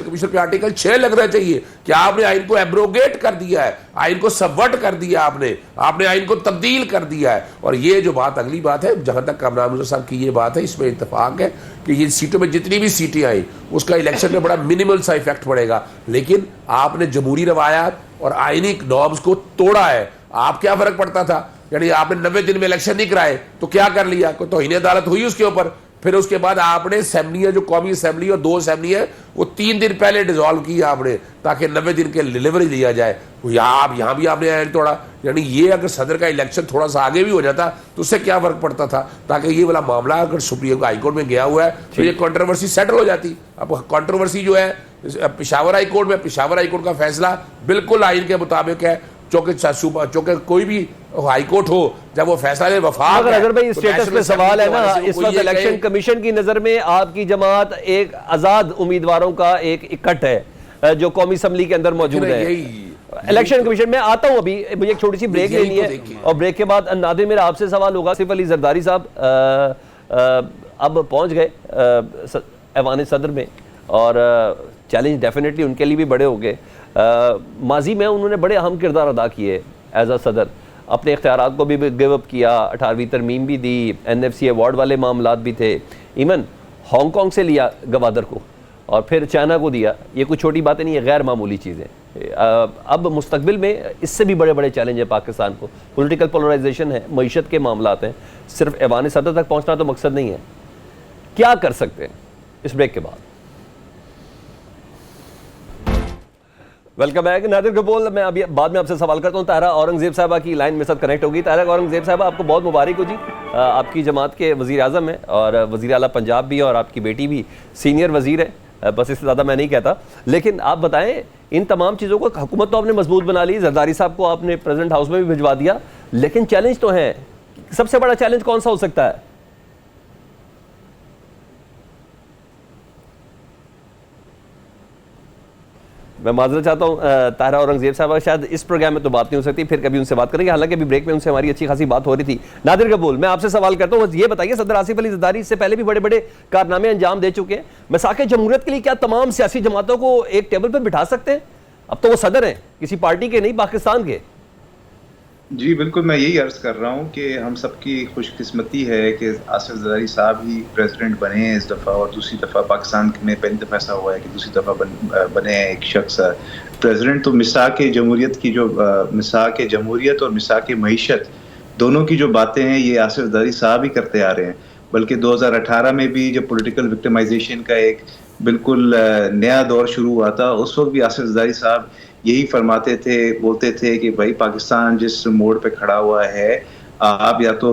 कमीशन पे आर्टिकल 6 लगना चाहिए कि आपने आइन को एब्रोगेट कर दिया है, आइन को सबवर्ट कर दिया, आपने आइन को तब्दील कर दिया है। और ये जो बात अगली बात है, जहां तक कामरान मुजफ्फर साहब की ये बात है, इसमें इत्तेफाक है कि ये सीटों में जितनी भी सीटें आई उसका इलेक्शन में बड़ा मिनिमल सा इफेक्ट पड़ेगा। लेकिन आपने जमहूरी रवायात और आइनी नॉर्म्स को तोड़ा है। आप क्या फर्क पड़ता था, यानी आपने 90 दिन में इलेक्शन नहीं कराए तो क्या कर लिया, कोई तौहीन अदालत हुई उसके ऊपर। फिर उसके बाद आपने असेंबली, जो कौमी असेंबली और 2 असेंबली है, वो 3 दिन पहले डिसॉल्व की आपने ताकि 90 दिन के डिलीवरी लिया जाए। यहाँ भी आपने आयन तोड़ा। यानी ये अगर सदर का इलेक्शन थोड़ा सा आगे भी हो जाता तो उससे क्या फर्क पड़ता था, ताकि ये वाला मामला अगर सुप्रीम हाईकोर्ट में गया हुआ है तो ये कंट्रोवर्सी सेटल हो जाती। अब कंट्रोवर्सी जो है पेशावर हाईकोर्ट में, पेशावर हाईकोर्ट का फैसला बिल्कुल आइन के मुताबिक है। चूंकि कोई भी हाईकोर्ट हो, जब वो फैसला ले वफाक है। अगर भाई स्टेटस पे सवाल है ना, इस वक्त इलेक्शन कमीशन की नजर में आपकी जमात एक आजाद उम्मीदवारों का एक इकट्ठ है जो कौमी असेंबली के अंदर मौजूद है। इलेक्शन कमीशन में आता हूं, अभी मुझे एक छोटी सी ब्रेक लेनी है और ब्रेक के बाद नादिर मेरा आपसे सवाल होगा। आसिफ अली जरदारी साहब अब पहुंच गए ऐवान सदर में और चैलेंज डेफिनेटली उनके लिए भी बड़े हो गए। माजी में उन्होंने बड़े अहम किरदार अदा किए एज अ सदर, अपने इख्तियारात को भी गिव अप किया, 18वीं तरमीम भी दी, NFC अवार्ड वाले मामलात भी थे, इवन हांगकॉन्ग से लिया गवादर को और फिर चाइना को दिया। ये कोई छोटी बातें नहीं है, गैर मामूली चीज़ें। अब मुस्तकबिल में इससे भी बड़े बड़े चैलेंज है पाकिस्तान को। पॉलिटिकल पोलराइजेशन है, मईशत के मामलात हैं, सिर्फ ऐवान सदर तक पहुँचना तो मकसद नहीं है। क्या कर सकते हैं इस ब्रेक के बाद? Welcome back. नादिर कपूर, मैं अभी बाद में आपसे सवाल करता हूँ। ताहरा औरंगजेब साहबा की लाइन मेरे साथ कनेक्ट होगी। ताहरा औरंगजेब साहबा, आपको बहुत मुबारक हो जी, आपकी जमात के वज़ीर आज़म हैं और वज़ीर आला पंजाब भी, और आपकी बेटी भी सीनियर वज़ीर है, बस इससे ज़्यादा मैं नहीं कहता। लेकिन आप बताएं, इन तमाम चीज़ों को हुकूमत तो आपने मजबूत बना ली, जरदारी साहब को आपने प्रेसिडेंट हाउस में भी भिजवा दिया, लेकिन चैलेंज तो है। सबसे बड़ा चैलेंज कौन सा हो सकता है? मैं माजरत चाहता हूँ ताहरा औरंगजेब साहब, शायद इस प्रोग्राम में तो बात नहीं हो सकती, फिर कभी उनसे बात करेंगे। हालांकि अभी ब्रेक में उनसे हमारी अच्छी खासी बात हो रही थी। नादिर कबूल, मैं आपसे सवाल करता हूँ, ये बताइए, सदर आसिफ अली जरदारी इससे पहले भी बड़े बड़े कारनामे अंजाम दे चुके हैं, मिसाक़ जमहूरियत के लिए क्या तमाम सियासी जमातों को एक टेबल पर बिठा सकते हैं? अब तो वो सदर हैं, किसी पार्टी के नहीं, पाकिस्तान के। जी बिल्कुल, मैं यही अर्ज़ कर रहा हूँ कि हम सबकी खुशकिस्मती है कि आसिफ जरदारी साहब ही प्रेसिडेंट बने हैं इस दफ़ा, और दूसरी दफ़ा पाकिस्तान में पहली दफ़ा ऐसा हुआ है कि दूसरी दफ़ा बने हैं एक शख्स प्रेसिडेंट। तो मिसाक़ जमहूरियत की जो मिसाक़ जमहूरियत और मिसाक़ मईशत दोनों की जो बातें हैं, ये आसिफ जरदारी साहब ही करते आ रहे हैं। बल्कि 2018 में भी जब पॉलिटिकल विक्टिमाइजेशन का एक बिल्कुल नया दौर शुरू हुआ था, उस वक्त भी आसिफ जरदारी साहब यही फरमाते थे, बोलते थे कि भाई पाकिस्तान जिस मोड़ पे खड़ा हुआ है, आप या तो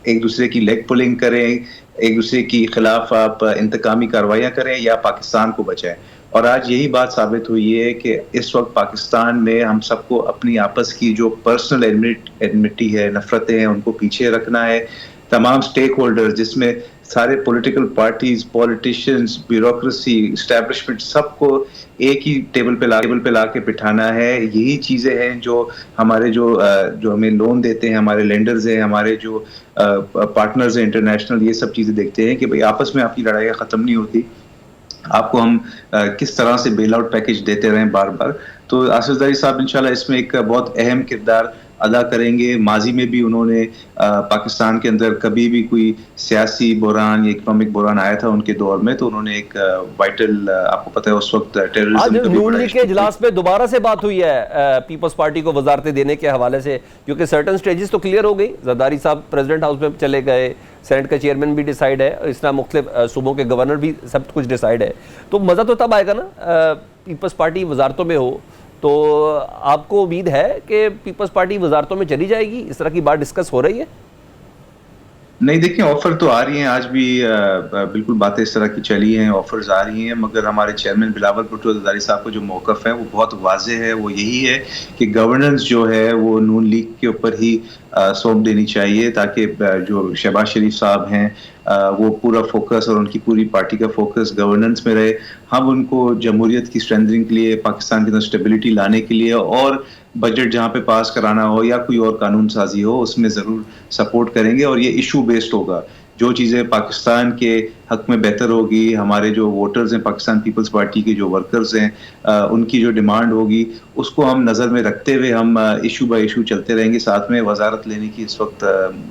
एक दूसरे की लेग पुलिंग करें, एक दूसरे की खिलाफ आप इंतकामी कार्रवाइयाँ करें, या पाकिस्तान को बचाएं। और आज यही बात साबित हुई है कि इस वक्त पाकिस्तान में हम सबको अपनी आपस की जो पर्सनल एनमिटी है, नफरतें हैं, उनको पीछे रखना है। तमाम स्टेक होल्डर्स, जिसमें सारे political parties, politicians, bureaucracy, establishment, सबको एक ही टेबल पे ला के बिठाना है। यही चीज़ें हैं जो हमारे जो हमें लोन देते हैं, हमारे लेंडर्स हैं, हमारे जो पार्टनर्स हैं इंटरनेशनल, ये सब चीज़ें देखते हैं कि भाई आपस में आपकी लड़ाइयाँ ख़त्म नहीं होती, आपको हम किस तरह से बेल आउट पैकेज देते रहें बार बार। तो आसिफ जरदारी साहब इंशाल्लाह इसमें एक बहुत अहम किरदार अदा करेंगे। माजी में भी उन्होंने पाकिस्तान के अंदर कभी भी कोई सियासी बुहरान या इकोनॉमिक बुहरान आया था उनके दौर में, तो उन्होंने एक वाइटल, आपको पता है उस वक्त टेररिज्म नून लीग के इजलास पे दोबारा से बात हुई है पीपल्स पार्टी को वजारतें देने के हवाले से, क्योंकि सर्टन स्टेजेस तो क्लियर हो गई। जरदारी साहब प्रेसिडेंट हाउस में चले गए, सेनेट का चेयरमैन भी डिसाइड है, इस तरह मुख्तलिफ सूबों के गवर्नर भी सब कुछ डिसाइड है। तो मज़ा तो तब आएगा ना पीपल्स पार्टी वजारतों में हो, तो आपको उम्मीद है कि पीपल्स पार्टी वजारतों में चली जाएगी? इस तरह की बात डिस्कस हो रही है? नहीं, देखिए ऑफर तो आ रही हैं, आज भी बिल्कुल बातें इस तरह की चली हैं, ऑफर्स आ रही हैं, मगर हमारे चेयरमैन बिलावल भुट्टो जरदारी साहब का जो मौक़िफ़ है वो बहुत वाज़ेह है। वो यही है कि गवर्नेंस जो है वो नून लीग के ऊपर ही सौंप देनी चाहिए, ताकि जो शहबाज शरीफ साहब हैं वो पूरा फोकस और उनकी पूरी पार्टी का फोकस गवर्नेंस में रहे। हम उनको जमहूरियत की स्ट्रेंथनिंग के लिए, पाकिस्तान के अंदर स्टेबिलिटी लाने के लिए और बजट जहाँ पे पास कराना हो या कोई और कानून साजी हो उसमें ज़रूर सपोर्ट करेंगे और ये इशू बेस्ड होगा। जो चीज़ें पाकिस्तान के हक में बेहतर होगी, हमारे जो वोटर्स हैं, पाकिस्तान पीपल्स पार्टी के जो वर्कर्स हैं, उनकी जो डिमांड होगी उसको हम नज़र में रखते हुए हम इशू बाय इशू चलते रहेंगे। साथ में वजारत लेने की इस वक्त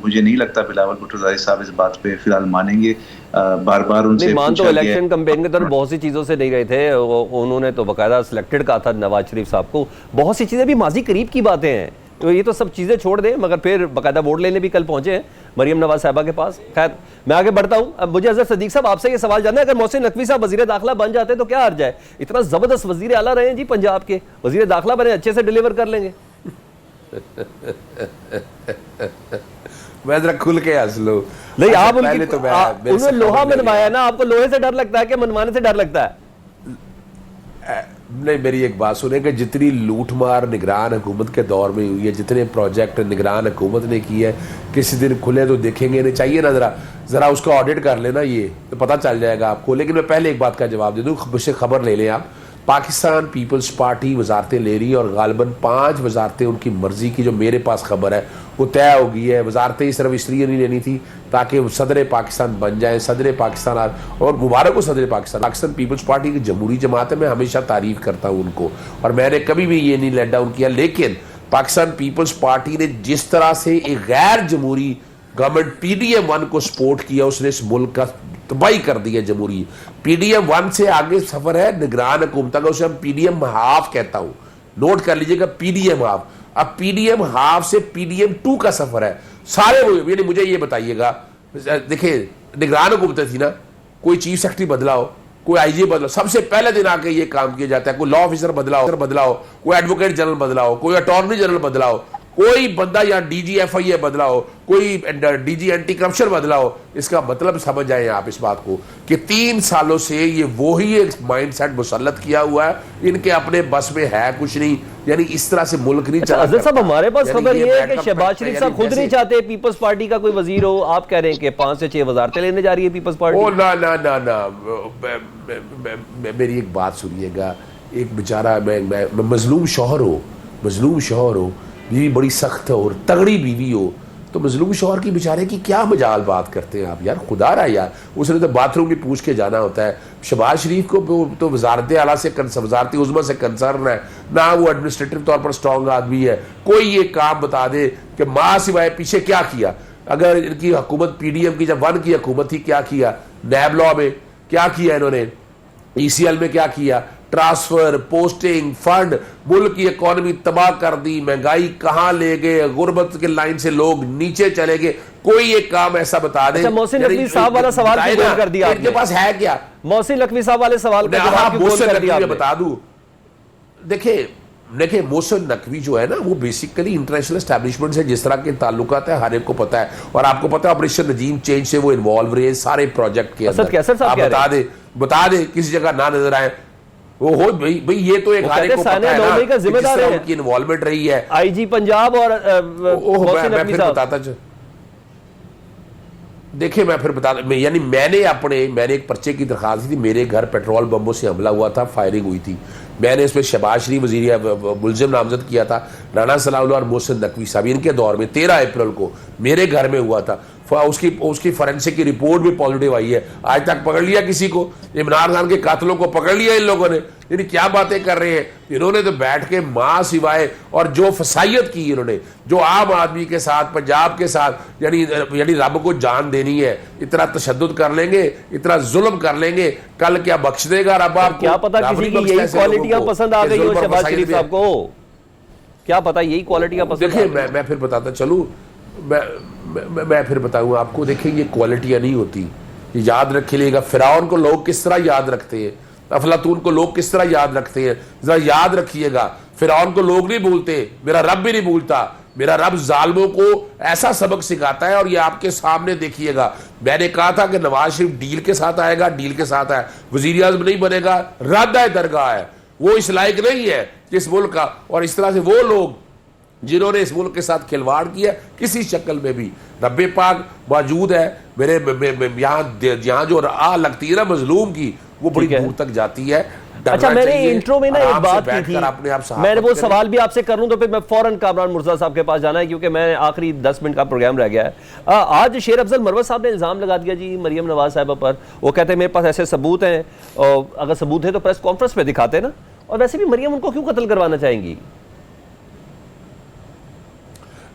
मुझे नहीं लगता बिलावल भुट्टो ज़रदारी साहब इस बात पे फिलहाल मानेंगे। बार बार उनसे मान तो पूछा गया इलेक्शन कैंपेन के दौरान बहुत सी चीज़ों से नहीं रहे थे, उन्होंने तो बाकायदा सिलेक्टेड कहा था नवाज शरीफ साहब को। बहुत सी चीज़ें भी माजी करीब की बातें हैं, तो ये तो सब चीज़ें छोड़ दें, मगर फिर बाकायदा वोट लेने भी कल पहुंचे हैं मरियम नवाज साहबा के पास। खैर मैं आगे बढ़ता हूं। अब मुझे अजहर सदीक साहब आपसे ये सवाल जानना है, अगर मोहसिन नकवी साहब वजीर दाखिला बन जाते तो क्या हर्ज है? इतना जबरदस्त वजीर आला रहे हैं जी पंजाब के, वजीर दाखिला बने, अच्छे से डिलीवर कर लेंगे। मैं जरा खुल के हंस लो। नहीं आप पहले तो उन्होंने लोहा मनवाया ना, आपको लोहे से डर लगता है कि मनवाने से डर लगता है? नहीं, मेरी एक बात सुने कि जितनी लूट मार निगरान हुकूमत के दौर में हुई है, जितने प्रोजेक्ट निगरान हुकूमत ने किए हैं, किसी दिन खुले तो देखेंगे। नहीं चाहिए ना ज़रा उसका ऑडिट कर लेना, ये तो पता चल जाएगा आपको। लेकिन मैं पहले एक बात का जवाब दे दूँ, मुझसे खबर ले लें आप। पाकिस्तान पीपल्स पार्टी वजारतें ले रही है और गालिबन 5 वजारतें उनकी मर्जी की, जो मेरे पास खबर है वो तय हो गई है। वजारतें सिर्फ इसलिए नहीं लेनी थी ताकि सदर पाकिस्तान बन जाए, सदर पाकिस्तान। और मुबारक हो सदर पाकिस्तान। पाकिस्तान पीपल्स पार्टी की जमहूरी जमात है, मैं हमेशा तारीफ करता हूँ उनको और मैंने कभी भी ये नहीं लेट डाउन किया। लेकिन पाकिस्तान पीपल्स पार्टी ने जिस तरह से एक गैर जमहूरी गवर्नमेंट PDM-1 को सपोर्ट किया, उसने इस मुल्क का तबाही कर दी है। जमहूरी PDM-1 से आगे सफर है निगरान हुकूमत का, उसे हम PDM-1/2 कहता हूं, नोट कर लीजिएगा, PDM-1/2। अब PDM-1/2 से PDM-2 का सफर है। सारे वो मुझे ये बताइएगा, देखिए निगरान हुकूमत थी ना, कोई चीफ सेक्रेटरी बदला हो, कोई IG बदला, सबसे पहले दिन आके ये काम किया जाता है। कोई लॉ ऑफिसर बदला हो, कोई एडवोकेट जनरल बदला हो, कोई अटॉर्नी जनरल बदला हो, कोई बंदा या DG FIA बदला हो, कोई DG एंटी करप्शन बदला हो। इसका मतलब समझ आए आप इस बात को कि 3 सालों से ये वही एक माइंडसेट मुसल्लत किया हुआ है, इनके अपने बस में है कुछ नहीं। यानी इस तरह से मुल्क नहीं चला। अजहर साहब हमारे पास खबर ये है कि शहबाज शरीफ साहब खुद नहीं चाहते पीपल्स पार्टी का कोई वजीर हो, आप कह रहे हैं कि 5 से 6 वजारतें लेने जा रही है पीपल्स पार्टी। ओ ना ना ना ना, मेरी एक बात सुनिएगा। एक बेचारा मैं मजलूम शौहर हो, बीवी बड़ी सख्त और तगड़ी बीवी हो, तो मजलूम शौहर की बेचारे की क्या मजाल बात करते हैं आप यार, खुदा रहा यार। उसने तो बाथरूम भी पूछ के जाना होता है। शहबाज शरीफ को तो वजारत आला से, वजारत उज़्मा से कंसर्न है ना, वो एडमिनिस्ट्रेटिव तौर पर स्ट्रॉन्ग आदमी है। कोई ये काम बता दे कि माँ सिवाय पीछे क्या किया। अगर इनकी हुकूमत PDM की जब 1 की हुकूमत थी, क्या किया? नैब लॉ में क्या किया इन्होंने, ECL में क्या किया, ट्रांसफर, पोस्टिंग, फंड, मुल्क की इकोनॉमी तबाह कर दी, महंगाई कहां ले गए, गुर्बत के लाइन से लोग नीचे चले गए। कोई एक काम ऐसा बता दे। मोहसिन नकवी साहब वाला सवाल क्यों गोल कर दिया? इनके पास है क्या? मोहसिन नकवी साहब वाले सवाल का जवाब क्यों गोल कर दिया? बता दूं, देखिए मोहसिन नकवी जो है ना, वो बेसिकली इंटरनेशनल एस्टैब्लिशमेंट से जिस तरह के ताल्लुकात है हर एक को पता है। और आपको पता है ऑपरेशन नजीम चेंज से वो इन्वॉल्व रहे सारे प्रोजेक्ट के अंदर। आप बता दे किसी जगह ना नजर आए वो हो भाई ये तो एक हर एक को पता है ना, जिम्मेदार है उनकी इन्वॉल्वमेंट रही है। IG पंजाब और मैं फिर बताता देखिए, मैं फिर बता, यानी मैंने एक पर्चे की दरखास्त दी थी। मेरे घर पेट्रोल बम्बों से हमला हुआ था, फायरिंग हुई थी। मैंने इसमें शहबाज शरीफ वजीर मुलजिम नामजद किया था, राना सलाउल्लाह और मोहसिन नकवी साहब, इनके दौर में 13 अप्रैल को मेरे घर में हुआ था। उसकी फॉरेंसिक की रिपोर्ट भी पॉजिटिव आई है। आज तक पकड़ लिया किसी को? इमरान खान के कातलों को पकड़ लिया इन लोगों ने? यानी क्या बातें कर रहे हैं इन्होंने तो बैठ के माँ सिवाय, और जो फसाइयत की इन्होंने, जो आम आदमी के साथ, पंजाब के साथ, यानी रब को जान देनी है। इतना तशद्दुद कर लेंगे, इतना जुल्म कर लेंगे, कल क्या बख्श देगा रब आपको? क्या पता किसी की यही क्वालिटियां पसंद आ गई हो शहबाज शरीफ साहब को, क्या पता यही क्वालिटियां पसंद। देखिए मैं फिर बताता चलूं, मैं फिर बताऊंगा आपको। देखिए ये क्वालिटियां नहीं होती, याद रखिएगा। फिरौन को लोग किस तरह याद रखते हैं, अफलातून को लोग किस तरह याद रखते हैं, जरा याद रखिएगा। फिरौन को लोग नहीं भूलते, मेरा रब भी नहीं भूलता। मेरा रब जालिमों को ऐसा सबक सिखाता है, और ये आपके सामने देखिएगा। मैंने कहा था कि नवाज शरीफ डील के साथ आएगा, डील के साथ आया, वजीर आज़म नहीं बनेगा, रद्द है, दरगाह है, वो इस लायक नहीं है किस मुल्क का। और इस तरह से वो लोग जिन्होंने इस मुल्क के साथ खिलवाड़ किया किसी शक्ल में भी। रब्बे पाक मौजूद है मेरे यहाँ जो आ लगती है ना मजलूम की, वो बड़ी दूर तक जाती है। अच्छा, मैंने इंट्रो में ना एक बात की थी, मैंने वो सवाल भी आपसे कर लूं तो फिर मैं फौरन कामरान मुर्तज़ा साहब के पास जाना है क्योंकि मैं आखिरी 10 मिनट का प्रोग्राम रह गया है। आज शेर अफजल मरवत साहब ने इल्ज़ाम लगा दिया जी मरियम नवाज साहिबा पर। वो कहते हैं मेरे पास ऐसे सबूत हैं, और अगर सबूत है तो प्रेस कॉन्फ्रेंस में दिखाते ना। और वैसे भी मरियम उनको क्यों कत्ल करवाना चाहेंगी?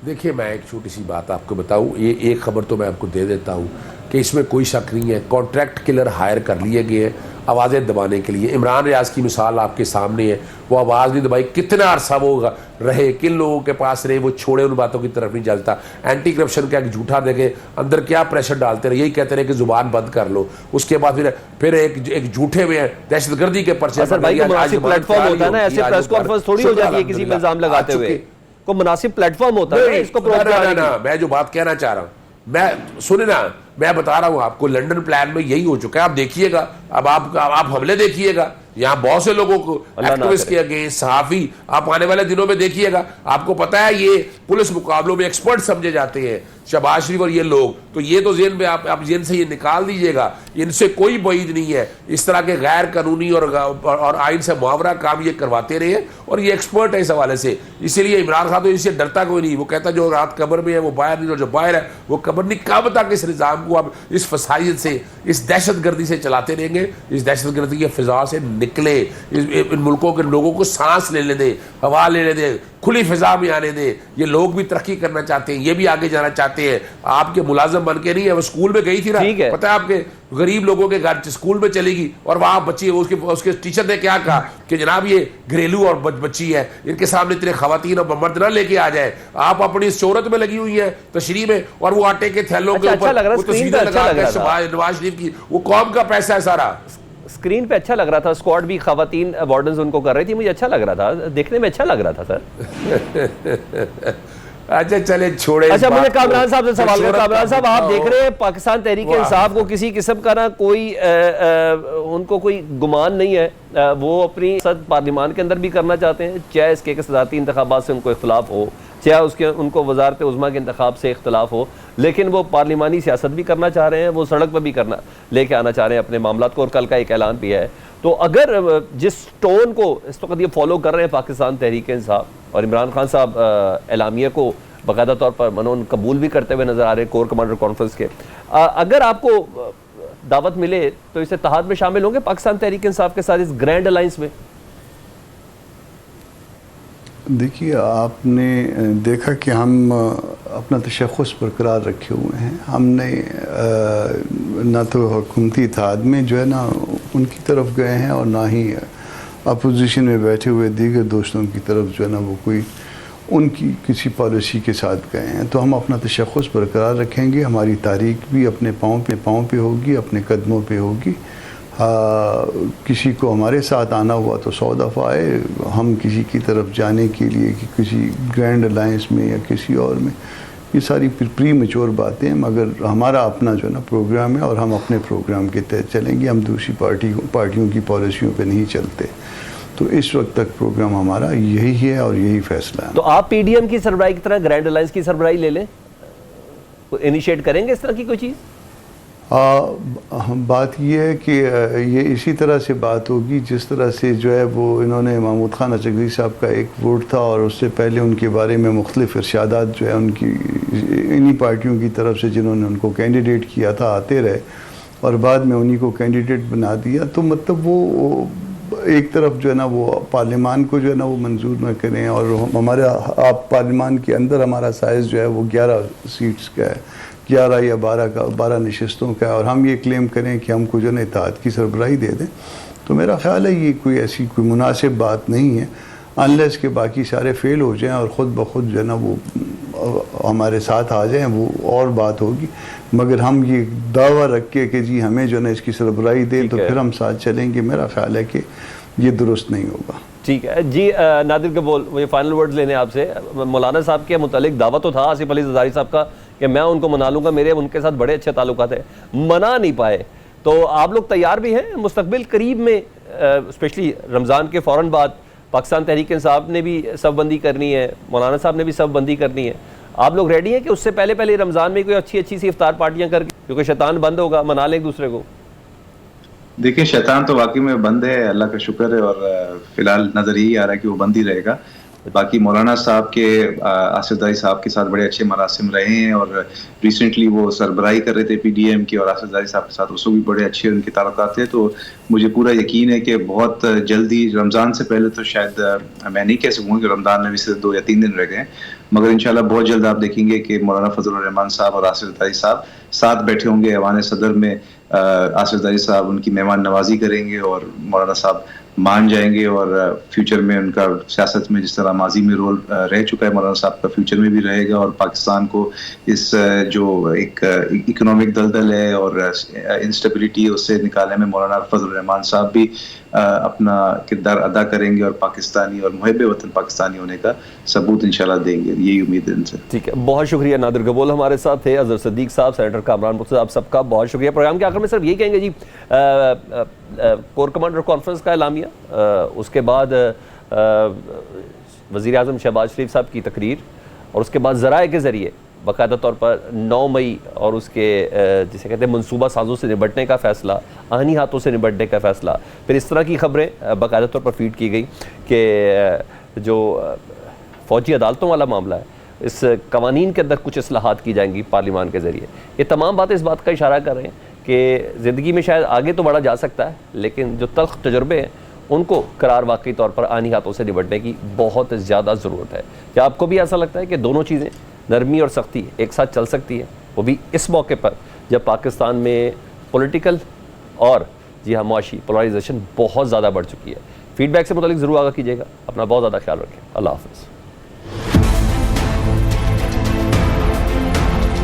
देखिए, मैं एक छोटी सी बात आपको बताऊं, ये एक खबर तो मैं आपको दे देता हूं कि इसमें कोई शक नहीं है, कॉन्ट्रैक्ट किलर हायर कर लिए गए आवाज़ें दबाने के लिए। इमरान रियाज की मिसाल आपके सामने है, वो आवाज़ नहीं दबाई, कितना अरसा वो रहे, किन लोगों के पास रहे, वो छोड़े, उन बातों की तरफ नहीं जलता। एंटी करप्शन का एक झूठा देखे अंदर क्या प्रेशर डालते रहे, यही कहते रहे कि जुबान बंद कर लो। उसके बाद फिर एक झूठे में दहशतगर्दी के पर्चे प्लेटफॉर्म होता है ना, ऐसे प्रेस कॉन्फ्रेंस थोड़ी हो जाती है किसी पे इल्जाम लगाते हुए। को मुनासिब प्लेटफॉर्म होता है इसको ना। मैं जो बात कहना चाह रहा हूं, मैं सुने ना, मैं बता रहा हूं आपको, लंदन प्लान में यही हो चुका है। आप देखिएगा, अब आप हमले देखिएगा, यहाँ बहुत से लोगों को एक्टिविस्ट के अगेंस्ट, सहाफी, आप आने वाले दिनों में देखिएगा। आपको पता है ये पुलिस मुकाबलों में एक्सपर्ट समझे जाते हैं शहबाज शरीफ और ये लोग, तो ये तो जेन में आप जेन से ये निकाल दीजिएगा, इनसे कोई बईद नहीं है। इस तरह के गैर कानूनी और आइन से मुआवरा काम ये करवाते रहे, और ये एक्सपर्ट है इस हवाले से। इसीलिए इमरान खान तो इससे डरता कोई नहीं। वो कहता जो रात कब्र में है वो बाहर नहीं, और जो बाहर है वो कब्र नहीं। कब तक इस निज़ाम को आप इस फसाइद से, इस दहशतगर्दी से चलाते रहेंगे? इस दहशतगर्दी की फिजा से निकले, इन मुल्कों के लोगों को सांस लेने दें, हवा लेने दें, खुली फिजा में आने दें। ये लोग भी तरक्की करना चाहते हैं, ये भी आगे जाना चाहते हैं। आपके मुलाजम बन के नहीं है। वो स्कूल में गई थी ना, पता है आपके गरीब लोगों के घर स्कूल में चलेगी, और वहां बच्ची, उसके टीचर ने क्या कहा कि जनाब ये घरेलू और बच्ची है, इनके सामने इतने खवातीन और मर्द ना लेके आ जाए। आप अपनी शोहरत में लगी हुई है, तशरीह में, और वो आटे के थैलों के ऊपर तस्वीरें लगा नवाज शरीफ की। वो कौम का पैसा है सारा। स्क्रीन पे अच्छा लग रहा था, स्क्वाड भी खवातीन वार्डन्स उनको कर रही थी, मुझे अच्छा लग रहा था, देखने में अच्छा लग रहा था सर। अच्छा चले छोड़े। अच्छा, मुझे कामरान साहब से सवाल करें। कामरान साहब, आप देख रहे हैं पाकिस्तान तहरीक इंसाफ को किसी किस्म का ना कोई उनको कोई गुमान नहीं है। वो अपनी सद पार्लिमान के अंदर भी करना चाहते हैं, चाहे इसके सदारती इंतखाबात से उनको इख्तलाफ हो, चाहे उसके उनको वजारत उज़्मा के इंतखाब से इख्तलाफ हो, लेकिन वो पार्लिमानी सियासत भी करना चाह रहे हैं, वो सड़क पर भी करना लेके आना चाह रहे हैं अपने मामलात को, और कल का एक ऐलान भी है। तो अगर जिस टोन को इस वक्त ये फॉलो कर रहे हैं पाकिस्तान तहरीक इंसाफ, और इमरान खान साहब एलामिया को बाकायदा तौर पर मनोन कबूल भी करते हुए नजर आ रहे हैं कोर कमांडर कॉन्फ्रेंस के, अगर आपको दावत मिले तो इस इत्तेहाद में शामिल होंगे पाकिस्तान तहरीक इंसाफ के साथ, इस ग्रैंड अलायंस में? देखिए, आपने देखा कि हम अपना तशख़्ख़ुस बरकरार रखे हुए हैं। हमने ना तो हुकूमती इत्तेहाद में जो है ना उनकी तरफ गए हैं, और ना ही अपोजिशन में बैठे हुए दीगर दोस्तों की तरफ जो है ना वो कोई उनकी किसी पॉलिसी के साथ गए हैं। तो हम अपना तशख़्ख़ुस बरकरार रखेंगे। हमारी तारीख भी अपने पाँव पे होगी, अपने कदमों पे होगी। किसी को हमारे साथ आना हुआ तो 100 दफ़ा आए, हम किसी की तरफ जाने के लिए कि किसी ग्रैंड अलायंस में या किसी और में, ये सारी प्री मैच्योर बातें हैं। मगर हमारा अपना जो है ना प्रोग्राम है, और हम अपने प्रोग्राम के तहत चलेंगे। हम दूसरी पार्टियों की पॉलिसियों पे नहीं चलते। तो इस वक्त तक प्रोग्राम हमारा यही है और यही फैसला है। तो आप पीडीएम की सरबराही की तरह ग्रैंड अलायंस की सरबराही ले लें, इनिशिएट करेंगे इस तरह की कोई चीज़? बात यह है कि ये इसी तरह से बात होगी जिस तरह से जो है वो इन्होंने महमूद खान अचगरी साहब का एक वोट था, और उससे पहले उनके बारे में मुख्तलिफ इरशादात जो है उनकी इन्हीं पार्टियों की तरफ से जिन्होंने उनको कैंडिडेट किया था आते रहे, और बाद में उन्हीं को कैंडिडेट बना दिया। तो मतलब वो एक तरफ जो है ना वो पार्लियामान को जो है ना वो मंजूर न करें, और हमारे आप पार्लियामान के अंदर हमारा साइज़ जो है वो 11 सीट्स का है, 11 या 12 नशस्तों का है, और हम ये क्लेम करें कि हमको जो है ना इत्तेहाद की सरबराही दे दें, तो मेरा ख्याल है ये कोई ऐसी कोई मुनासिब बात नहीं है, अनलेस के बाकी सारे फेल हो जाएं और ख़ुद ब खुद जो है ना वो हमारे साथ आ जाएं, वो और बात होगी। मगर हम ये दावा रख के कि जी हमें जो है ना इसकी सरबराही दें तो फिर हम साथ चलेंगे, मेरा ख्याल है कि ये दुरुस्त नहीं होगा। ठीक है जी। नादिर कबूल, मुझे फाइनल वर्ड्स लेने आपसे। मौलाना साहब के मुतालिक दावा तो था आसिफ अली ज़रदारी साहब का कि मैं उनको मना लूँगा, मेरे उनके साथ बड़े अच्छे ताल्लुकात हैं, मना नहीं पाए। तो आप लोग तैयार भी हैं मुस्तकबिल करीब में, स्पेशली रमज़ान के फ़ौरन बाद पाकिस्तान तहरीक इंसाफ ने भी सब बंदी करनी है, मौलाना साहब ने भी सब बंदी करनी है। आप लोग रेडी हैं कि उससे पहले पहले रमज़ान में कोई अच्छी अच्छी सी इफ्तार पार्टियां करके, क्योंकि शैतान बंद होगा, मना लें एक दूसरे को? देखिए शैतान तो वाकई में बंद है, अल्लाह का शुक्र है, और फिलहाल नज़र यही आ रहा है कि वो बंद ही रहेगा। बाकी मौलाना साहब के आसिफ ज़रदारी साहब के साथ बड़े अच्छे मरासिम रहे हैं, और रिसेंटली वो सरबराही कर रहे थे PDM की, और आसिफ ज़रदारी साहब के साथ उसको भी बड़े अच्छे उनके ताल्लुकात थे। तो मुझे पूरा यकीन है कि बहुत जल्दी, रमज़ान से पहले तो शायद मैं नहीं कह सकूँगा कि रमज़ान में भी सिर्फ 2 या 3 दिन रह गए, मगर इंशाल्लाह बहुत जल्द आप देखेंगे कि मौलाना फजलुर रहमान साहब और आसिफ ज़रदारी साहब साथ बैठे होंगे ऐवान सदर में। आसिफ ज़रदारी साहब उनकी मेहमान नवाजी करेंगे और मौलाना साहब मान जाएंगे, और फ्यूचर में उनका सियासत में जिस तरह माजी में रोल रह चुका है, मौलाना साहब का फ्यूचर में भी रहेगा, और पाकिस्तान को इस जो एक इकोनॉमिक दलदल है और इंस्टेबिलिटी है उससे निकालने में मौलाना फजलुर रहमान साहब भी अपना किरदार अदा करेंगे, और पाकिस्तानी और मुहिब वतन पाकिस्तानी होने का सबूत इंशाल्लाह देंगे, यही उम्मीद है इनसे। ठीक है, बहुत शुक्रिया। नादिर गबोल हमारे साथ थे, अजहर सिद्दीक साहब, सेनेटर कामरान मुर्तज़ा, आप सबका बहुत शुक्रिया। प्रोग्राम के आखिर में सिर्फ ये कहेंगे जी, कोर कमांडर कॉन्फ्रेंस का एलामिया, उसके बाद वज़ीर आज़म शहबाज शरीफ साहब की तकरीर, और उसके बाद ज़राए के ज़रिए बाकायदा तौर पर 9 मई और उसके जिसे कहते हैं मनसूबा साजों से निपटने का फ़ैसला, आहनी हाथों से निपटने का फ़ैसला। फिर इस तरह की ख़बरें बाकायदा तौर पर फीड की गई कि जो फ़ौजी अदालतों वाला मामला है, इस कवानीन के अंदर कुछ इस्लाहात की जाएंगी पार्लिमान के ज़रिए। ये तमाम बातें इस बात का इशारा कर रहे हैं कि ज़िंदगी में शायद आगे तो बढ़ा जा सकता है, लेकिन जो तल्ख़ तजुर्बे हैं उनको करार वाकई तौर पर आनी हाथों से निपटने की बहुत ज़्यादा ज़रूरत है। क्या आपको भी ऐसा लगता है कि दोनों चीज़ें, नरमी और सख्ती, एक साथ चल सकती है, वो भी इस मौके पर जब पाकिस्तान में पॉलिटिकल और जी हाँ मुआशी पोलराइजेशन बहुत ज़्यादा बढ़ चुकी है? फीडबैक से मुतालिक ज़रूर आगाह कीजिएगा। अपना बहुत ज़्यादा ख्याल रखें। अल्लाह हाफ़िज़।